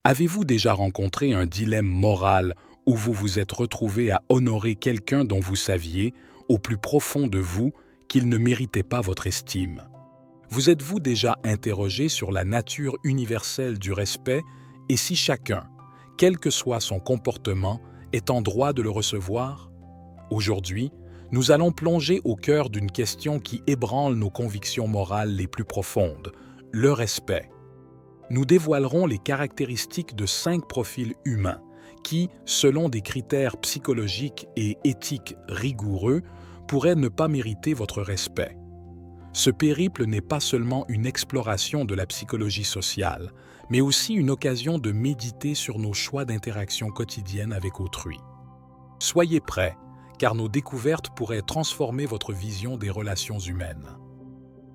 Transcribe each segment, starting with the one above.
Avez-vous déjà rencontré un dilemme moral où vous vous êtes retrouvé à honorer quelqu'un dont vous saviez, au plus profond de vous, qu'il ne méritait pas votre estime? Vous êtes-vous déjà interrogé sur la nature universelle du respect et si chacun, quel que soit son comportement, est en droit de le recevoir? Aujourd'hui, nous allons plonger au cœur d'une question qui ébranle nos convictions morales les plus profondes, le respect. Nous dévoilerons les caractéristiques de 5 profils humains qui, selon des critères psychologiques et éthiques rigoureux, pourraient ne pas mériter votre respect. Ce périple n'est pas seulement une exploration de la psychologie sociale, mais aussi une occasion de méditer sur nos choix d'interaction quotidienne avec autrui. Soyez prêts, car nos découvertes pourraient transformer votre vision des relations humaines.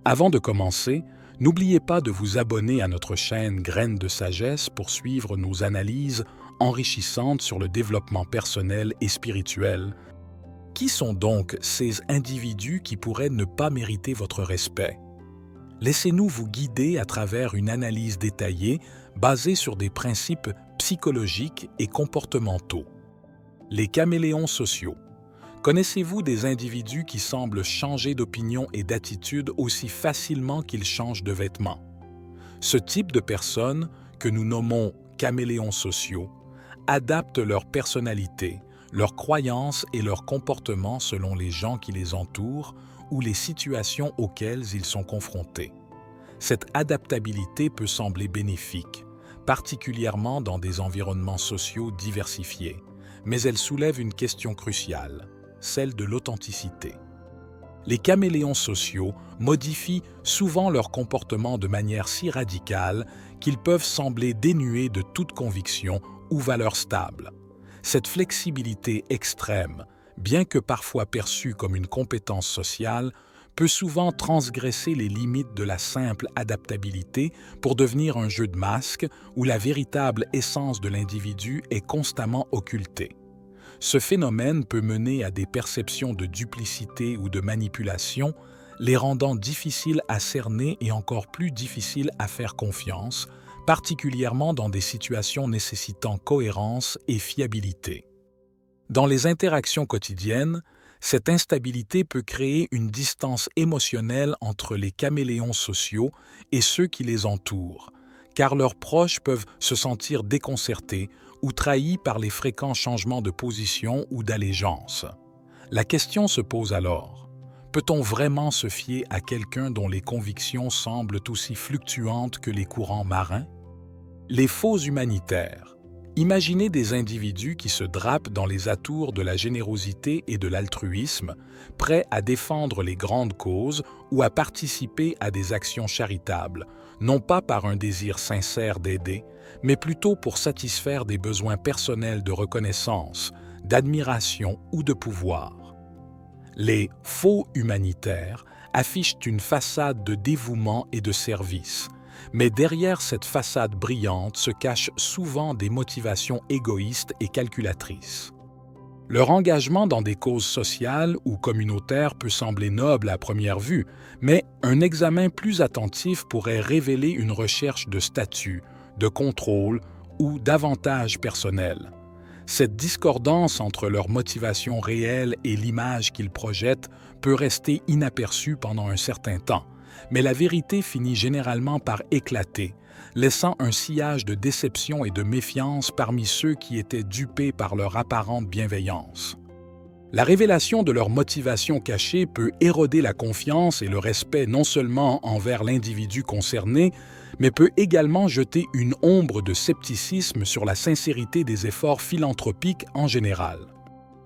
Avant de commencer, n'oubliez pas de vous abonner à notre chaîne Graines de Sagesse pour suivre nos analyses enrichissantes sur le développement personnel et spirituel. Qui sont donc ces individus qui pourraient ne pas mériter votre respect? Laissez-nous vous guider à travers une analyse détaillée basée sur des principes psychologiques et comportementaux. Les caméléons sociaux. Connaissez-vous des individus qui semblent changer d'opinion et d'attitude aussi facilement qu'ils changent de vêtements? Ce type de personnes, que nous nommons caméléons sociaux, adaptent leur personnalité, leurs croyances et leurs comportements selon les gens qui les entourent ou les situations auxquelles ils sont confrontés. Cette adaptabilité peut sembler bénéfique, particulièrement dans des environnements sociaux diversifiés, mais elle soulève une question cruciale, celle de l'authenticité. Les caméléons sociaux modifient souvent leur comportement de manière si radicale qu'ils peuvent sembler dénués de toute conviction ou valeur stable. Cette flexibilité extrême, bien que parfois perçue comme une compétence sociale, peut souvent transgresser les limites de la simple adaptabilité pour devenir un jeu de masques où la véritable essence de l'individu est constamment occultée. Ce phénomène peut mener à des perceptions de duplicité ou de manipulation, les rendant difficiles à cerner et encore plus difficiles à faire confiance, particulièrement dans des situations nécessitant cohérence et fiabilité. Dans les interactions quotidiennes, cette instabilité peut créer une distance émotionnelle entre les caméléons sociaux et ceux qui les entourent, car leurs proches peuvent se sentir déconcertés ou trahis par les fréquents changements de position ou d'allégeance. La question se pose alors, peut-on vraiment se fier à quelqu'un dont les convictions semblent aussi fluctuantes que les courants marins? Les faux humanitaires. Imaginez des individus qui se drapent dans les atours de la générosité et de l'altruisme, prêts à défendre les grandes causes ou à participer à des actions charitables, non pas par un désir sincère d'aider, mais plutôt pour satisfaire des besoins personnels de reconnaissance, d'admiration ou de pouvoir. Les faux humanitaires affichent une façade de dévouement et de service, mais derrière cette façade brillante se cachent souvent des motivations égoïstes et calculatrices. Leur engagement dans des causes sociales ou communautaires peut sembler noble à première vue, mais un examen plus attentif pourrait révéler une recherche de statut, de contrôle ou d'avantages personnels. Cette discordance entre leur motivation réelle et l'image qu'ils projettent peut rester inaperçue pendant un certain temps, mais la vérité finit généralement par éclater, laissant un sillage de déception et de méfiance parmi ceux qui étaient dupés par leur apparente bienveillance. La révélation de leur motivation cachée peut éroder la confiance et le respect non seulement envers l'individu concerné, mais peut également jeter une ombre de scepticisme sur la sincérité des efforts philanthropiques en général.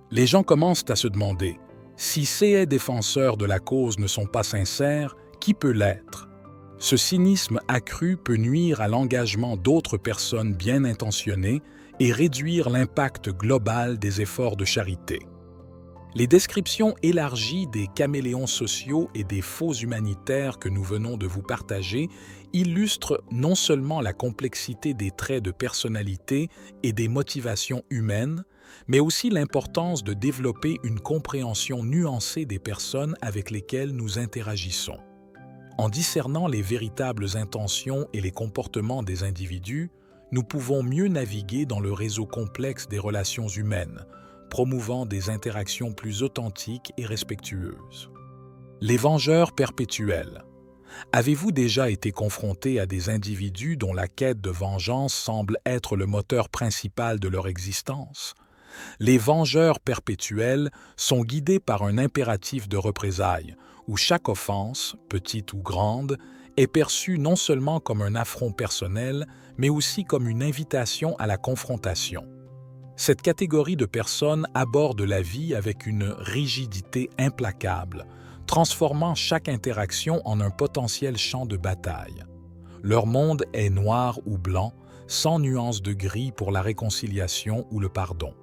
Les gens commencent à se demander, si ces défenseurs de la cause ne sont pas sincères, qui peut l'être? Ce cynisme accru peut nuire à l'engagement d'autres personnes bien intentionnées et réduire l'impact global des efforts de charité. Les descriptions élargies des caméléons sociaux et des faux humanitaires que nous venons de vous partager illustrent non seulement la complexité des traits de personnalité et des motivations humaines, mais aussi l'importance de développer une compréhension nuancée des personnes avec lesquelles nous interagissons. En discernant les véritables intentions et les comportements des individus, nous pouvons mieux naviguer dans le réseau complexe des relations humaines, promouvant des interactions plus authentiques et respectueuses. Les vengeurs perpétuels. Avez-vous déjà été confronté à des individus dont la quête de vengeance semble être le moteur principal de leur existence? Les vengeurs perpétuels sont guidés par un impératif de représailles, où chaque offense, petite ou grande, est perçue non seulement comme un affront personnel, mais aussi comme une invitation à la confrontation. Cette catégorie de personnes aborde la vie avec une rigidité implacable, transformant chaque interaction en un potentiel champ de bataille. Leur monde est noir ou blanc, sans nuance de gris pour la réconciliation ou le pardon.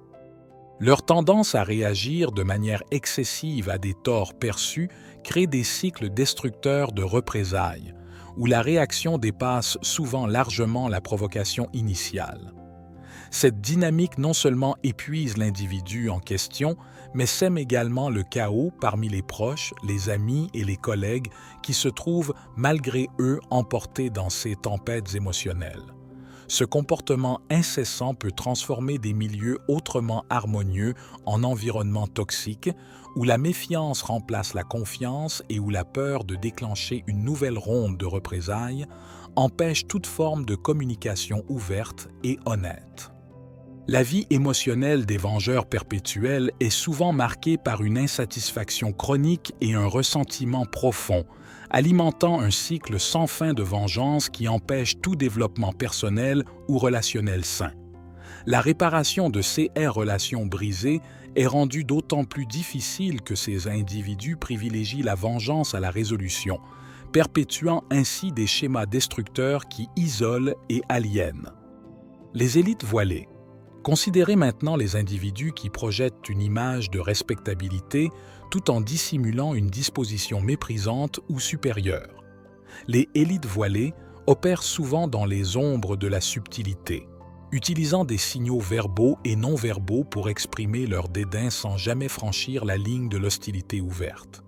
Leur tendance à réagir de manière excessive à des torts perçus crée des cycles destructeurs de représailles, où la réaction dépasse souvent largement la provocation initiale. Cette dynamique non seulement épuise l'individu en question, mais sème également le chaos parmi les proches, les amis et les collègues qui se trouvent malgré eux emportés dans ces tempêtes émotionnelles. Ce comportement incessant peut transformer des milieux autrement harmonieux en environnements toxiques, où la méfiance remplace la confiance et où la peur de déclencher une nouvelle ronde de représailles empêche toute forme de communication ouverte et honnête. La vie émotionnelle des vengeurs perpétuels est souvent marquée par une insatisfaction chronique et un ressentiment profond, alimentant un cycle sans fin de vengeance qui empêche tout développement personnel ou relationnel sain. La réparation de ces relations brisées est rendue d'autant plus difficile que ces individus privilégient la vengeance à la résolution, perpétuant ainsi des schémas destructeurs qui isolent et aliènent. Les élites voilées. Considérez maintenant les individus qui projettent une image de respectabilité tout en dissimulant une disposition méprisante ou supérieure. Les élites voilées opèrent souvent dans les ombres de la subtilité, utilisant des signaux verbaux et non-verbaux pour exprimer leur dédain sans jamais franchir la ligne de l'hostilité ouverte.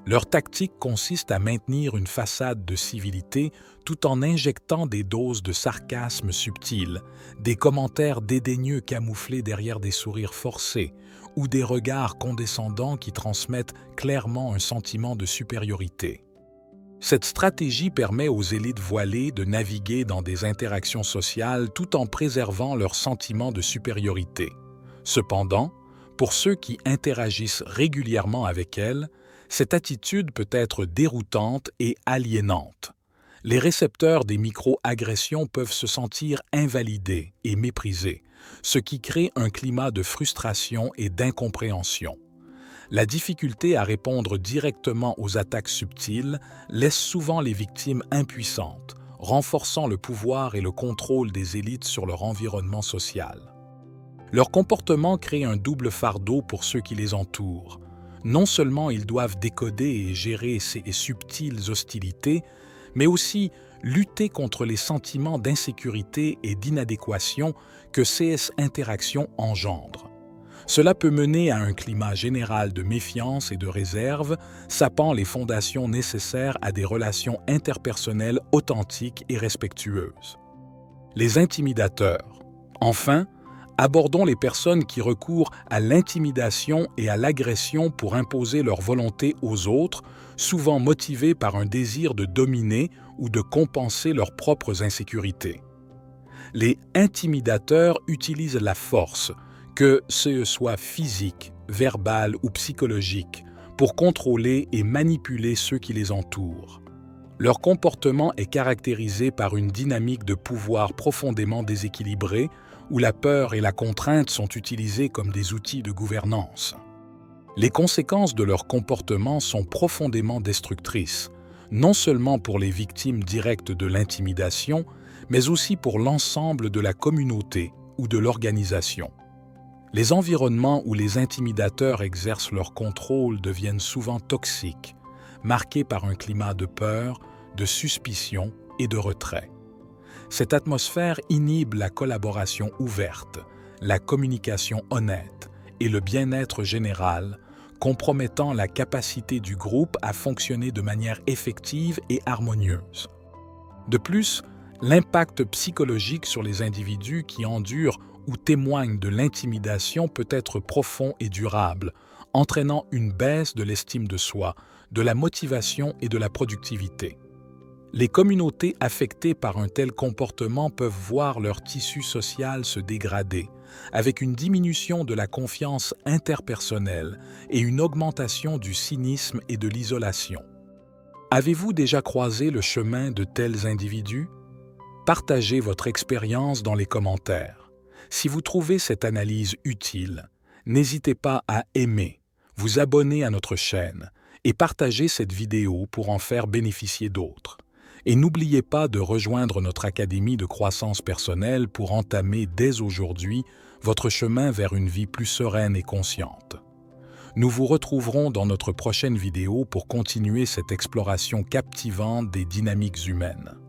Leur tactique consiste à maintenir une façade de civilité tout en injectant des doses de sarcasme subtil, des commentaires dédaigneux camouflés derrière des sourires forcés ou des regards condescendants qui transmettent clairement un sentiment de supériorité. Cette stratégie permet aux élites voilées de naviguer dans des interactions sociales tout en préservant leur sentiment de supériorité. Cependant, pour ceux qui interagissent régulièrement avec elles, cette attitude peut être déroutante et aliénante. Les récepteurs des micro-agressions peuvent se sentir invalidés et méprisés, ce qui crée un climat de frustration et d'incompréhension. La difficulté à répondre directement aux attaques subtiles laisse souvent les victimes impuissantes, renforçant le pouvoir et le contrôle des élites sur leur environnement social. Leur comportement crée un double fardeau pour ceux qui les entourent. Non seulement ils doivent décoder et gérer ces subtiles hostilités, mais aussi lutter contre les sentiments d'insécurité et d'inadéquation que ces interactions engendrent. Cela peut mener à un climat général de méfiance et de réserve, sapant les fondations nécessaires à des relations interpersonnelles authentiques et respectueuses. Les intimidateurs. Enfin, abordons les personnes qui recourent à l'intimidation et à l'agression pour imposer leur volonté aux autres, souvent motivées par un désir de dominer ou de compenser leurs propres insécurités. Les intimidateurs utilisent la force, que ce soit physique, verbale ou psychologique, pour contrôler et manipuler ceux qui les entourent. Leur comportement est caractérisé par une dynamique de pouvoir profondément déséquilibrée, où la peur et la contrainte sont utilisées comme des outils de gouvernance. Les conséquences de leur comportement sont profondément destructrices, non seulement pour les victimes directes de l'intimidation, mais aussi pour l'ensemble de la communauté ou de l'organisation. Les environnements où les intimidateurs exercent leur contrôle deviennent souvent toxiques, marqués par un climat de peur, de suspicion et de retrait. Cette atmosphère inhibe la collaboration ouverte, la communication honnête et le bien-être général, compromettant la capacité du groupe à fonctionner de manière effective et harmonieuse. De plus, L'impact psychologique sur les individus qui endurent ou témoignent de l'intimidation peut être profond et durable, entraînant une baisse de l'estime de soi, de la motivation et de la productivité. Les communautés affectées par un tel comportement peuvent voir leur tissu social se dégrader, avec une diminution de la confiance interpersonnelle et une augmentation du cynisme et de l'isolation. Avez-vous déjà croisé le chemin de tels individus? Partagez votre expérience dans les commentaires. Si vous trouvez cette analyse utile, n'hésitez pas à aimer, vous abonner à notre chaîne et partager cette vidéo pour en faire bénéficier d'autres. Et n'oubliez pas de rejoindre notre Académie de croissance personnelle pour entamer dès aujourd'hui votre chemin vers une vie plus sereine et consciente. Nous vous retrouverons dans notre prochaine vidéo pour continuer cette exploration captivante des dynamiques humaines.